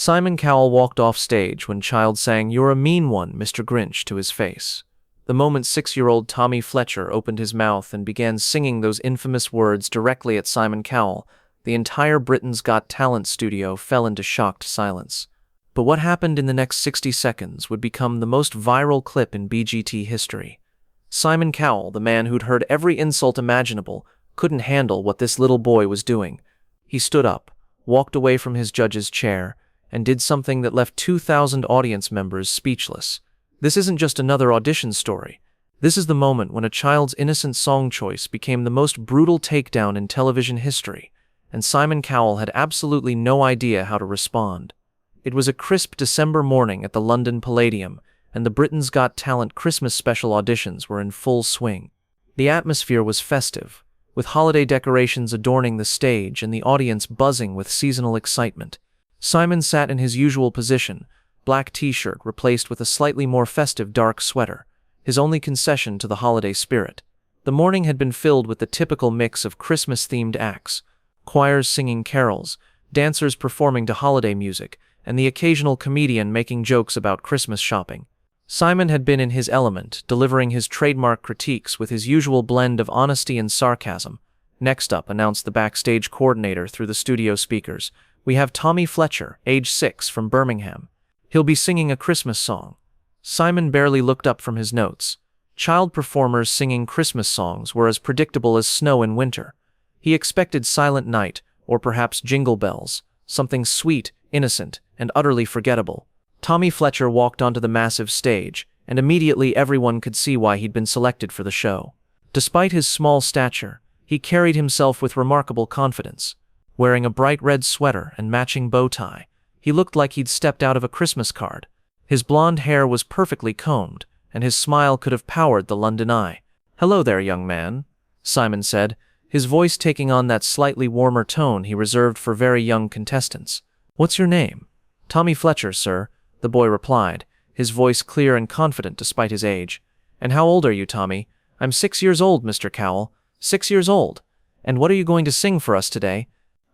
Simon Cowell walked off stage when Child sang "You're a Mean One, Mr. Grinch" to his face. The moment 6-year-old Tommy Fletcher opened his mouth and began singing those infamous words directly at Simon Cowell, the entire Britain's Got Talent studio fell into shocked silence. But what happened in the next 60 seconds would become the most viral clip in BGT history. Simon Cowell, the man who'd heard every insult imaginable, couldn't handle what this little boy was doing. He stood up, walked away from his judge's chair, and did something that left 2,000 audience members speechless. This isn't just another audition story. This is the moment when a child's innocent song choice became the most brutal takedown in television history, and Simon Cowell had absolutely no idea how to respond. It was a crisp December morning at the London Palladium, and the Britain's Got Talent Christmas special auditions were in full swing. The atmosphere was festive, with holiday decorations adorning the stage and the audience buzzing with seasonal excitement. Simon sat in his usual position, black t-shirt replaced with a slightly more festive dark sweater, his only concession to the holiday spirit. The morning had been filled with the typical mix of Christmas-themed acts, choirs singing carols, dancers performing to holiday music, and the occasional comedian making jokes about Christmas shopping. Simon had been in his element, delivering his trademark critiques with his usual blend of honesty and sarcasm. "Next up," announced the backstage coordinator through the studio speakers, "we have Tommy Fletcher, age 6, from Birmingham. He'll be singing a Christmas song." Simon barely looked up from his notes. Child performers singing Christmas songs were as predictable as snow in winter. He expected Silent Night, or perhaps Jingle Bells, something sweet, innocent, and utterly forgettable. Tommy Fletcher walked onto the massive stage, and immediately everyone could see why he'd been selected for the show. Despite his small stature, he carried himself with remarkable confidence. Wearing a bright red sweater and matching bow tie, he looked like he'd stepped out of a Christmas card. His blonde hair was perfectly combed, and his smile could have powered the London Eye. "Hello there, young man," Simon said, his voice taking on that slightly warmer tone he reserved for very young contestants. "What's your name?" "Tommy Fletcher, sir," the boy replied, his voice clear and confident despite his age. "And how old are you, Tommy?" "I'm 6 years old, Mr. Cowell." 6 years old? And what are you going to sing for us today?"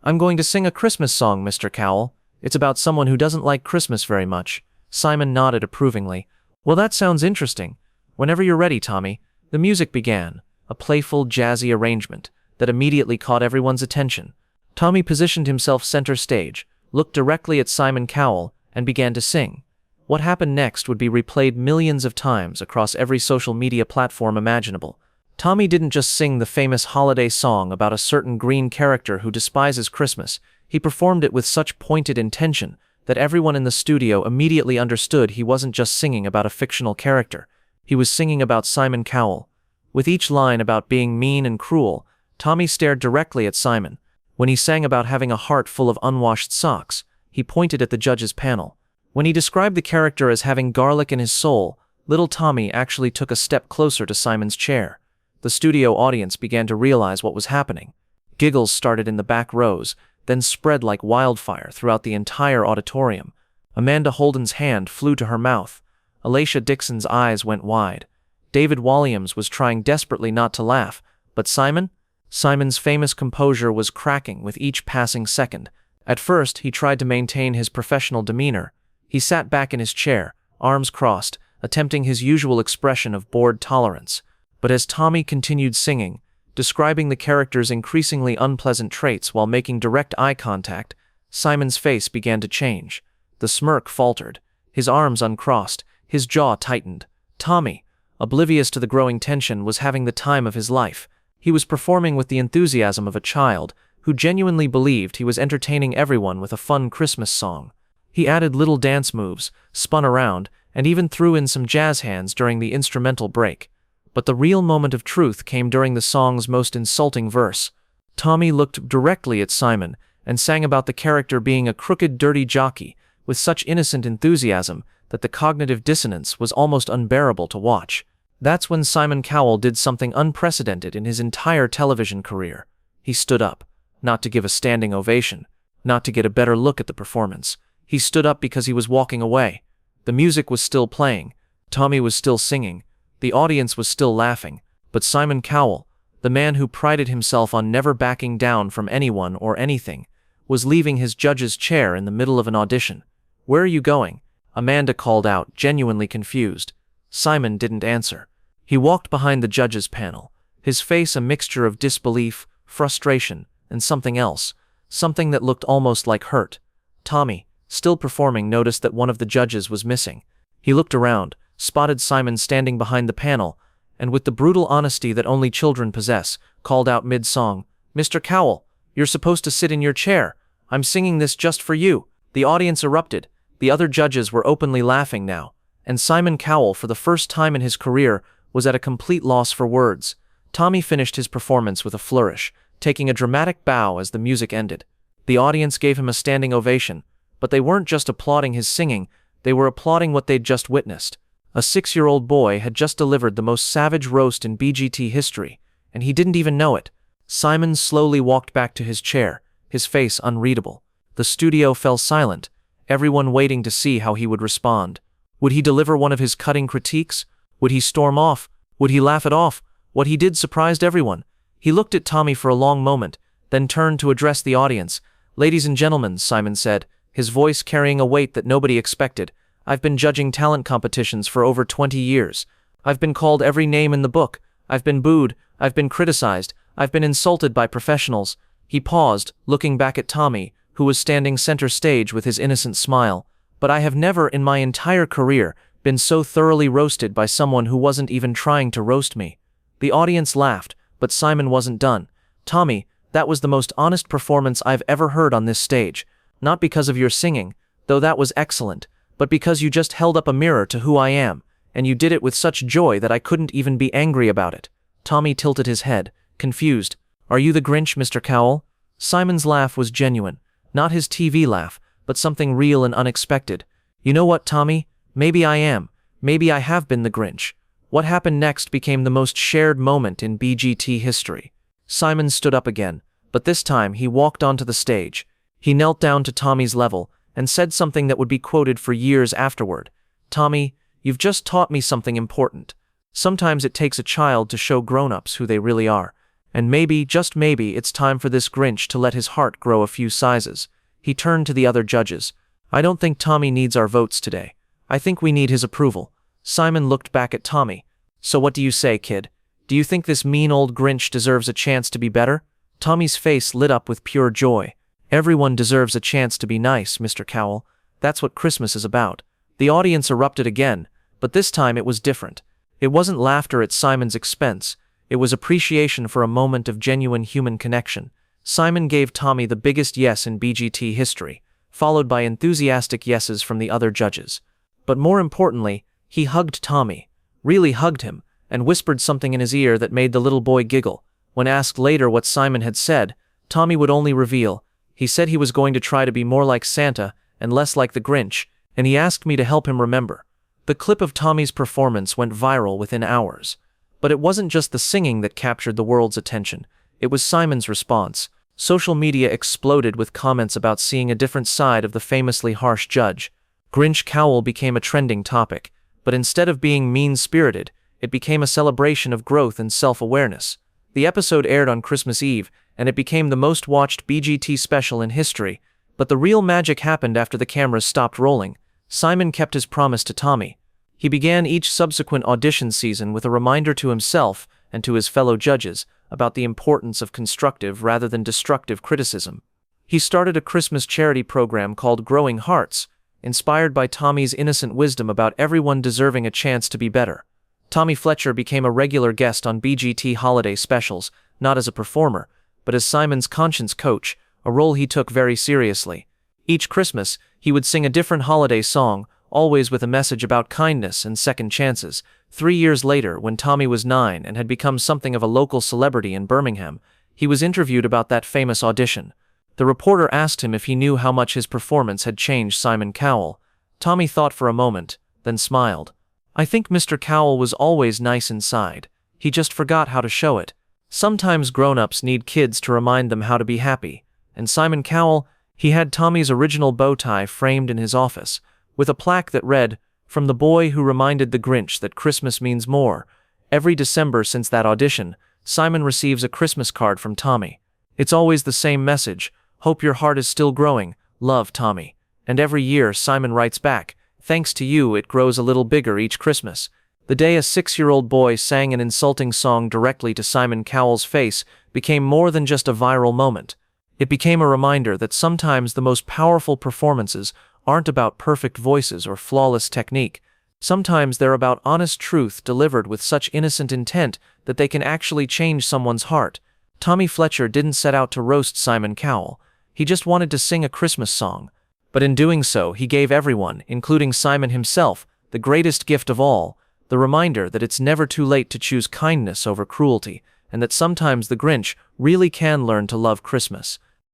"I'm going to sing a Christmas song, Mr. Cowell. It's about someone who doesn't like Christmas very much." Simon nodded approvingly. "Well, that sounds interesting. Whenever you're ready, Tommy." The music began, a playful, jazzy arrangement that immediately caught everyone's attention. Tommy positioned himself center stage, looked directly at Simon Cowell, and began to sing. What happened next would be replayed millions of times across every social media platform imaginable. Tommy didn't just sing the famous holiday song about a certain green character who despises Christmas. He performed it with such pointed intention that everyone in the studio immediately understood he wasn't just singing about a fictional character. He was singing about Simon Cowell. With each line about being mean and cruel, Tommy stared directly at Simon. When he sang about having a heart full of unwashed socks, he pointed at the judges' panel. When he described the character as having garlic in his soul, little Tommy actually took a step closer to Simon's chair. The studio audience began to realize what was happening. Giggles started in the back rows, then spread like wildfire throughout the entire auditorium. Amanda Holden's hand flew to her mouth. Alicia Dixon's eyes went wide. David Walliams was trying desperately not to laugh, but Simon's famous composure was cracking with each passing second. At first, he tried to maintain his professional demeanor. He sat back in his chair, arms crossed, attempting his usual expression of bored tolerance. But as Tommy continued singing, describing the character's increasingly unpleasant traits while making direct eye contact, Simon's face began to change. The smirk faltered, his arms uncrossed, his jaw tightened. Tommy, oblivious to the growing tension, was having the time of his life. He was performing with the enthusiasm of a child who genuinely believed he was entertaining everyone with a fun Christmas song. He added little dance moves, spun around, and even threw in some jazz hands during the instrumental break. But the real moment of truth came during the song's most insulting verse. Tommy looked directly at Simon and sang about the character being a crooked, dirty jockey with such innocent enthusiasm that the cognitive dissonance was almost unbearable to watch. That's when Simon Cowell did something unprecedented in his entire television career. He stood up, not to give a standing ovation, not to get a better look at the performance. He stood up because he was walking away. The music was still playing. Tommy was still singing. The audience was still laughing. But Simon Cowell, the man who prided himself on never backing down from anyone or anything, was leaving his judge's chair in the middle of an audition. "Where are you going?" Amanda called out, genuinely confused. Simon didn't answer. He walked behind the judges' panel, his face a mixture of disbelief, frustration, and something else, something that looked almost like hurt. Tommy, still performing, noticed that one of the judges was missing. He looked around, spotted Simon standing behind the panel, and with the brutal honesty that only children possess, called out mid-song, "Mr. Cowell, you're supposed to sit in your chair. I'm singing this just for you." The audience erupted. The other judges were openly laughing now, and Simon Cowell, for the first time in his career, was at a complete loss for words. Tommy finished his performance with a flourish, taking a dramatic bow as the music ended. The audience gave him a standing ovation, but they weren't just applauding his singing, they were applauding what they'd just witnessed. A 6-year-old boy had just delivered the most savage roast in BGT history, and he didn't even know it. Simon slowly walked back to his chair, his face unreadable. The studio fell silent, everyone waiting to see how he would respond. Would he deliver one of his cutting critiques? Would he storm off? Would he laugh it off? What he did surprised everyone. He looked at Tommy for a long moment, then turned to address the audience. "Ladies and gentlemen," Simon said, his voice carrying a weight that nobody expected, "I've been judging talent competitions for over 20 years. I've been called every name in the book. I've been booed. I've been criticized. I've been insulted by professionals." He paused, looking back at Tommy, who was standing center stage with his innocent smile. "But I have never in my entire career been so thoroughly roasted by someone who wasn't even trying to roast me." The audience laughed, but Simon wasn't done. "Tommy, that was the most honest performance I've ever heard on this stage. Not because of your singing, though that was excellent, but because you just held up a mirror to who I am, and you did it with such joy that I couldn't even be angry about it." Tommy tilted his head, confused. "Are you the Grinch, Mr. Cowell?" Simon's laugh was genuine, not his TV laugh, but something real and unexpected. "You know what, Tommy? Maybe I am. Maybe I have been the Grinch." What happened next became the most shared moment in BGT history. Simon stood up again, but this time he walked onto the stage. He knelt down to Tommy's level and said something that would be quoted for years afterward. "Tommy, you've just taught me something important. Sometimes it takes a child to show grown-ups who they really are. And maybe, just maybe, it's time for this Grinch to let his heart grow a few sizes." He turned to the other judges. "I don't think Tommy needs our votes today. I think we need his approval." Simon looked back at Tommy. "So what do you say, kid? Do you think this mean old Grinch deserves a chance to be better?" Tommy's face lit up with pure joy. "Everyone deserves a chance to be nice, Mr. Cowell. That's what Christmas is about." The audience erupted again, but this time it was different. It wasn't laughter at Simon's expense. It was appreciation for a moment of genuine human connection. Simon gave Tommy the biggest yes in BGT history, followed by enthusiastic yeses from the other judges. But more importantly, he hugged Tommy, really hugged him, and whispered something in his ear that made the little boy giggle. When asked later what Simon had said, Tommy would only reveal, "He said he was going to try to be more like Santa and less like the Grinch, and he asked me to help him remember." The clip of Tommy's performance went viral within hours. But it wasn't just the singing that captured the world's attention. It was Simon's response. Social media exploded with comments about seeing a different side of the famously harsh judge. Grinch Cowell became a trending topic, but instead of being mean-spirited, it became a celebration of growth and self-awareness. The episode aired on Christmas Eve, and it became the most-watched BGT special in history. But the real magic happened after the cameras stopped rolling. Simon kept his promise to Tommy. He began each subsequent audition season with a reminder to himself and to his fellow judges about the importance of constructive rather than destructive criticism. He started a Christmas charity program called Growing Hearts, inspired by Tommy's innocent wisdom about everyone deserving a chance to be better. Tommy Fletcher became a regular guest on BGT holiday specials, not as a performer, but as Simon's conscience coach, a role he took very seriously. Each Christmas, he would sing a different holiday song, always with a message about kindness and second chances. 3 years later, when Tommy was 9 and had become something of a local celebrity in Birmingham, he was interviewed about that famous audition. The reporter asked him if he knew how much his performance had changed Simon Cowell. Tommy thought for a moment, then smiled. "I think Mr. Cowell was always nice inside. He just forgot how to show it. Sometimes grown-ups need kids to remind them how to be happy." And Simon Cowell, he had Tommy's original bow tie framed in his office, with a plaque that read, "From the boy who reminded the Grinch that Christmas means more." Every December since that audition, Simon receives a Christmas card from Tommy. It's always the same message: "Hope your heart is still growing. Love, Tommy." And every year, Simon writes back, "Thanks to you, it grows a little bigger each Christmas." The day a 6-year-old boy sang an insulting song directly to Simon Cowell's face became more than just a viral moment. It became a reminder that sometimes the most powerful performances aren't about perfect voices or flawless technique. Sometimes they're about honest truth delivered with such innocent intent that they can actually change someone's heart. Tommy Fletcher didn't set out to roast Simon Cowell. He just wanted to sing a Christmas song. But in doing so, he gave everyone, including Simon himself, the greatest gift of all, the reminder that it's never too late to choose kindness over cruelty, and that sometimes the Grinch really can learn to love Christmas.